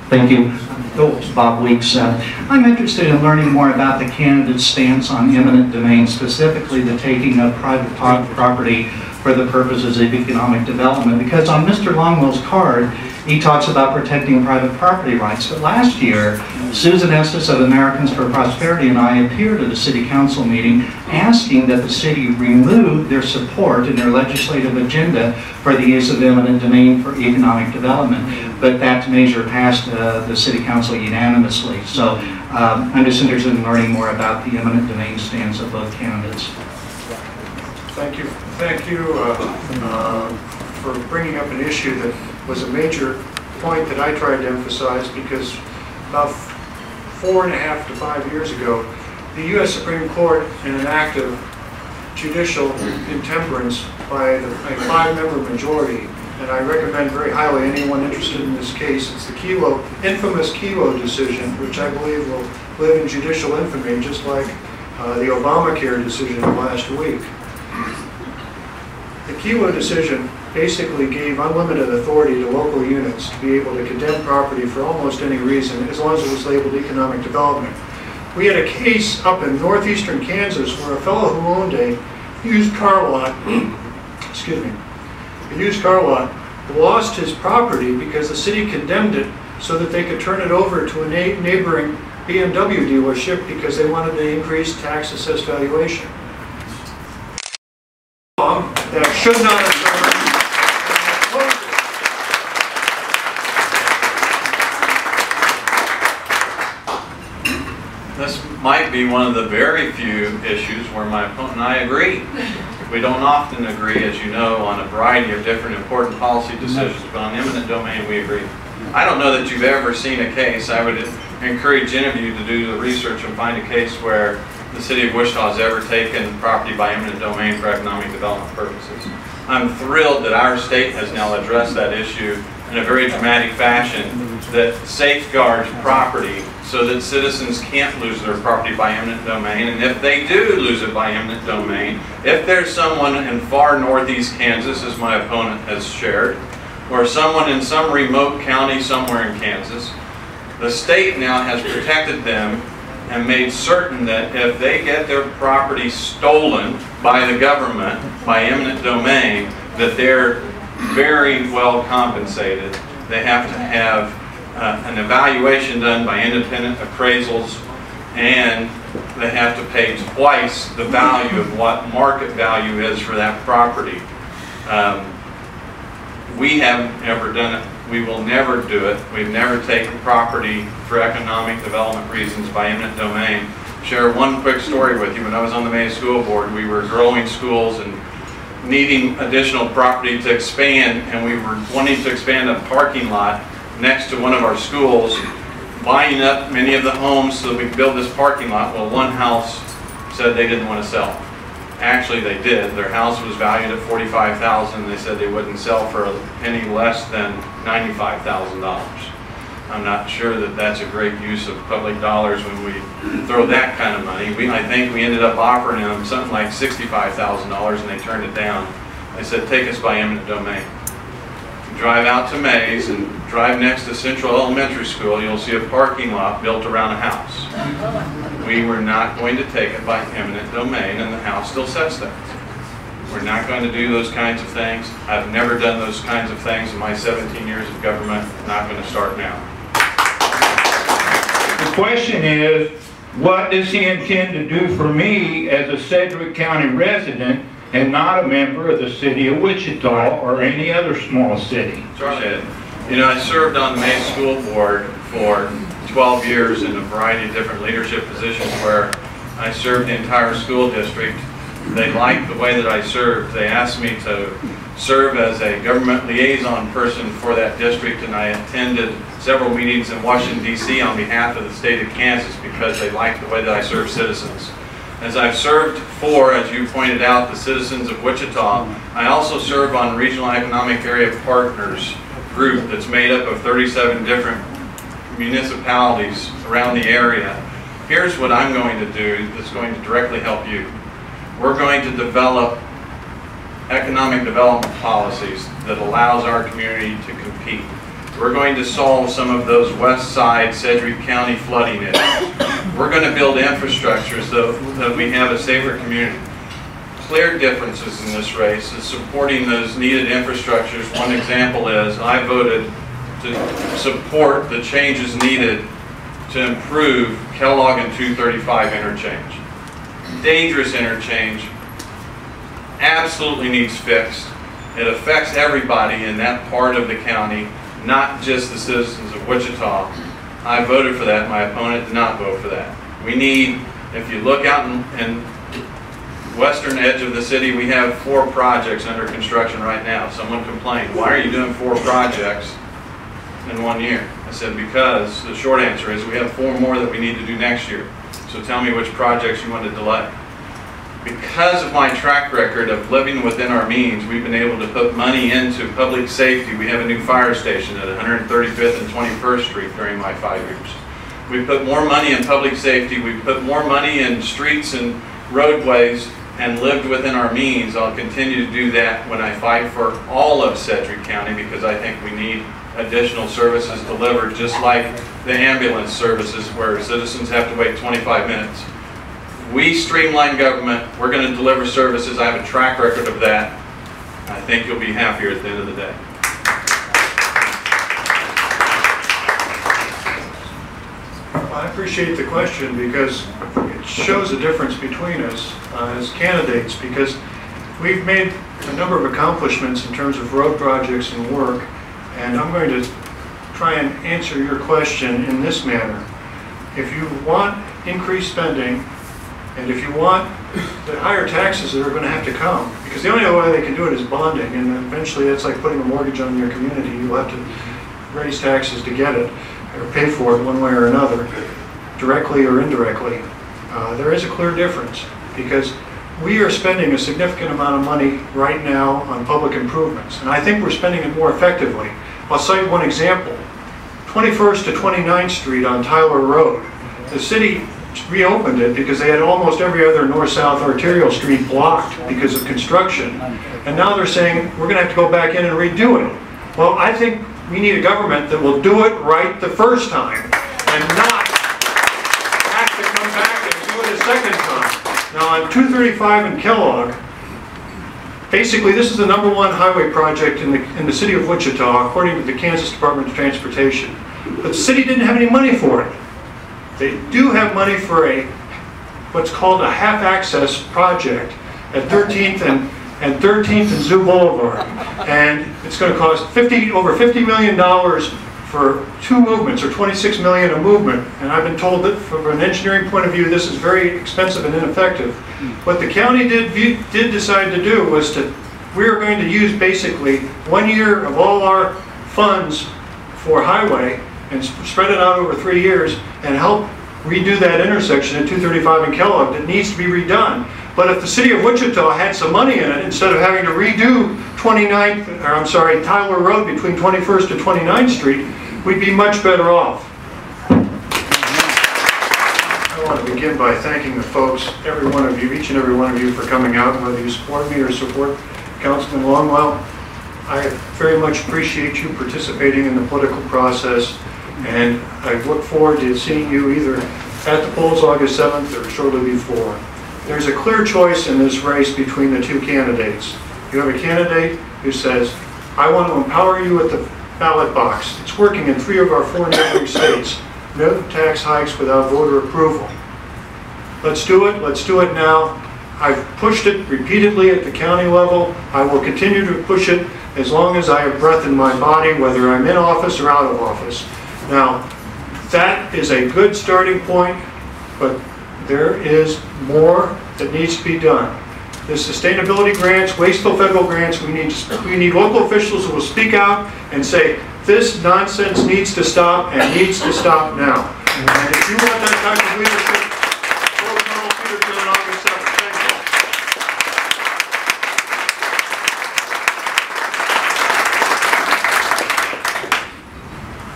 Thank you. It's Bob Weeks. I'm interested in learning more about the candidate's stance on eminent domain, specifically the taking of private property for the purposes of economic development. Because on Mr. Longwell's card, he talks about protecting private property rights. But last year, Susan Estes of Americans for Prosperity and I appeared at a city council meeting asking that the city remove their support in their legislative agenda for the use of eminent domain for economic development. But that measure passed the city council unanimously. So I'm just interested in learning more about the eminent domain stance of both candidates. Thank you. Thank you for bringing up an issue that was a major point that I tried to emphasize, because about 4.5 to 5 years ago, the U.S. Supreme Court, in an act of judicial intemperance by a 5-member majority, and I recommend very highly anyone interested in this case, it's the infamous Kelo decision, which I believe will live in judicial infamy, just like the Obamacare decision last week. The Kelo decision basically gave unlimited authority to local units to be able to condemn property for almost any reason, as long as it was labeled economic development. We had a case up in northeastern Kansas where a fellow who owned a used car lot, excuse me, a used car lot, lost his property because the city condemned it so that they could turn it over to a neighboring BMW dealership because they wanted to increase tax assessed valuation. That should not have occurred. This might be one of the very few issues where my opponent and I agree. We don't often agree, as you know, on a variety of different important policy decisions, but on eminent domain we agree. I don't know that you've ever seen a case. I would encourage any of you to do the research and find a case where the city of Wichita has ever taken property by eminent domain for economic development purposes. I'm thrilled that our state has now addressed that issue in a very dramatic fashion that safeguards property so that citizens can't lose their property by eminent domain. And if they do lose it by eminent domain, if there's someone in far northeast Kansas, as my opponent has shared, or someone in some remote county somewhere in Kansas, the state now has protected them and made certain that if they get their property stolen by the government by eminent domain, that they're very well compensated. They have to have an evaluation done by independent appraisals, and they have to pay twice the value of what market value is for that property. We haven't ever done it. We will never do it. We've never taken property for economic development reasons by eminent domain. Share one quick story with you. When I was on the May School Board, we were growing schools and needing additional property to expand, and we were wanting to expand a parking lot next to one of our schools, buying up many of the homes so that we could build this parking lot. Well, one house said they didn't want to sell. Actually, they did. Their house was valued at $45,000. They said they wouldn't sell for a penny less than $95,000. I'm not sure that that's a great use of public dollars when we throw that kind of money. I think we ended up offering them something like $65,000, and they turned it down. They said, take us by eminent domain. Drive out to Mays and drive next to Central Elementary School, you'll see a parking lot built around a house. We were not going to take it by eminent domain, and the house still says that. We're not going to do those kinds of things. I've never done those kinds of things in my 17 years of government. Not going to start now. The question is, what does he intend to do for me as a Sedgwick County resident and not a member of the city of Wichita or any other small city? You know, I served on the May School Board for 12 years in a variety of different leadership positions where I served the entire school district. They liked the way that I served. They asked me to serve as a government liaison person for that district, and I attended several meetings in Washington, D.C. on behalf of the state of Kansas because they liked the way that I served citizens. As I've served for, as you pointed out, the citizens of Wichita, I also serve on Regional Economic Area Partners group that's made up of 37 different municipalities around the area. Here's what I'm going to do that's going to directly help you. We're going to develop economic development policies that allows our community to compete. We're going to solve some of those west side Sedgwick County flooding issues. We're going to build infrastructure so that we have a safer community. Clear differences in this race is supporting those needed infrastructures. One example is I voted to support the changes needed to improve Kellogg and 235 interchange. Dangerous interchange, absolutely needs fixed. It affects everybody in that part of the county, not just the citizens of Wichita. I voted for that. My opponent did not vote for that. We need, if you look out in western edge of the city, we have 4 projects under construction right now. Someone complained, why are you doing 4 projects in 1 year? I said, because the short answer is we have 4 more that we need to do next year. So tell me which projects you want to delay. Because of my track record of living within our means, we've been able to put money into public safety. We have a new fire station at 135th and 21st Street during my 5 years. We put more money in public safety. We put more money in streets and roadways and lived within our means. I'll continue to do that when I fight for all of Sedgwick County, because I think we need additional services delivered, just like the ambulance services where citizens have to wait 25 minutes. We streamline government. We're going to deliver services. I have a track record of that. I think you'll be happier at the end of the day. I appreciate the question because it shows a difference between us as candidates, because we've made a number of accomplishments in terms of road projects and work, and I'm going to try and answer your question in this manner. If you want increased spending, and if you want the higher taxes that are going to have to come, because the only way they can do it is bonding, and eventually it's like putting a mortgage on your community. You'll have to raise taxes to get it, or pay for it one way or another, directly or indirectly. There is a clear difference, because we are spending a significant amount of money right now on public improvements, and I think we're spending it more effectively. I'll cite one example. 21st to 29th Street on Tyler Road. The city reopened it because they had almost every other north-south arterial street blocked because of construction. And now they're saying, we're going to have to go back in and redo it. Well, I think we need a government that will do it right the first time and not have to come back and do it a second time. Now on 235 in Kellogg, basically this is the #1 highway project in the city of Wichita, according to the Kansas Department of Transportation. But the city didn't have any money for it. They do have money for what's called a half-access project at 13th and 13th and Zoo Boulevard. And it's going to cost over $50 million for 2 movements, or $26 million a movement. And I've been told that from an engineering point of view, this is very expensive and ineffective. What the county did decide to do was we are going to use basically 1 year of all our funds for highway and spread it out over 3 years and help redo that intersection at 235 and Kellogg that needs to be redone. But if the city of Wichita had some money in it, instead of having to redo Tyler Road between 21st and 29th Street, we'd be much better off. I want to begin by thanking the folks, every one of you, each and every one of you, for coming out, whether you support me or support Councilman Longwell. I very much appreciate you participating in the political process, and I look forward to seeing you either at the polls August 7th or shortly before. There's a clear choice in this race between the 2 candidates. You have a candidate who says, I want to empower you at the ballot box. It's working in 3 of our 4 neighboring states. No tax hikes without voter approval. Let's do it. Let's do it now. I've pushed it repeatedly at the county level. I will continue to push it as long as I have breath in my body, whether I'm in office or out of office. Now, that is a good starting point, but there is more that needs to be done. The sustainability grants, wasteful federal grants, we need local officials who will speak out and say, this nonsense needs to stop and needs to stop now. And if you want that type of leadership, vote Karl Peterjohn on August 7th.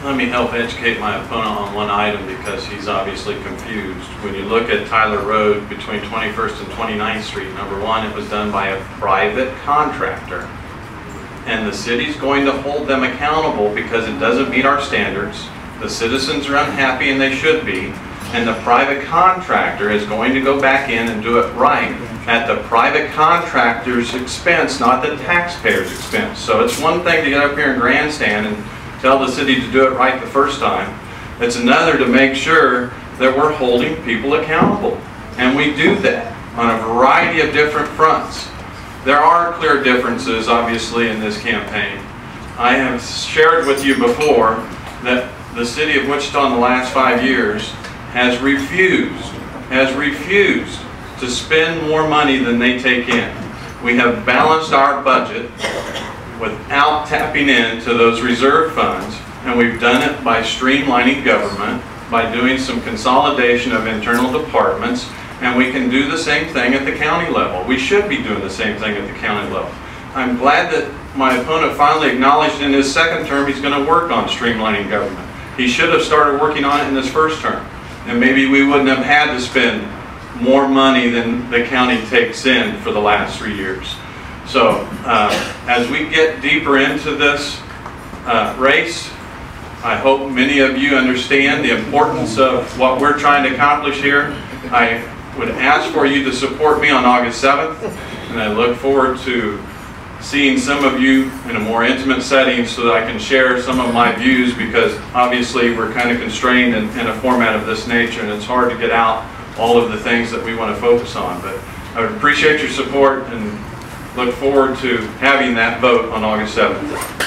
Let me help educate my opponent on one item, because he's obviously confused. When you look at Tyler Road between 21st and 29th Street, #1, it was done by a private contractor. and the city's going to hold them accountable because it doesn't meet our standards. The citizens are unhappy, and they should be, and the private contractor is going to go back in and do it right at the private contractor's expense, not the taxpayer's expense. So it's one thing to get up here and grandstand and tell the city to do it right the first time. It's another to make sure that we're holding people accountable. And we do that on a variety of different fronts. There are clear differences, obviously, in this campaign. I have shared with you before that the city of Wichita in the last 5 years has refused to spend more money than they take in. We have balanced our budget without tapping into those reserve funds, and we've done it by streamlining government, by doing some consolidation of internal departments, and we can do the same thing at the county level. We should be doing the same thing at the county level. I'm glad that my opponent finally acknowledged in his second term he's going to work on streamlining government. He should have started working on it in this first term, and maybe we wouldn't have had to spend more money than the county takes in for the last 3 years. So as we get deeper into this race, I hope many of you understand the importance of what we're trying to accomplish here. I would ask for you to support me on August 7th, and I look forward to seeing some of you in a more intimate setting so that I can share some of my views, because obviously we're kind of constrained in a format of this nature, and it's hard to get out all of the things that we want to focus on. But I would appreciate your support and look forward to having that vote on August 7th.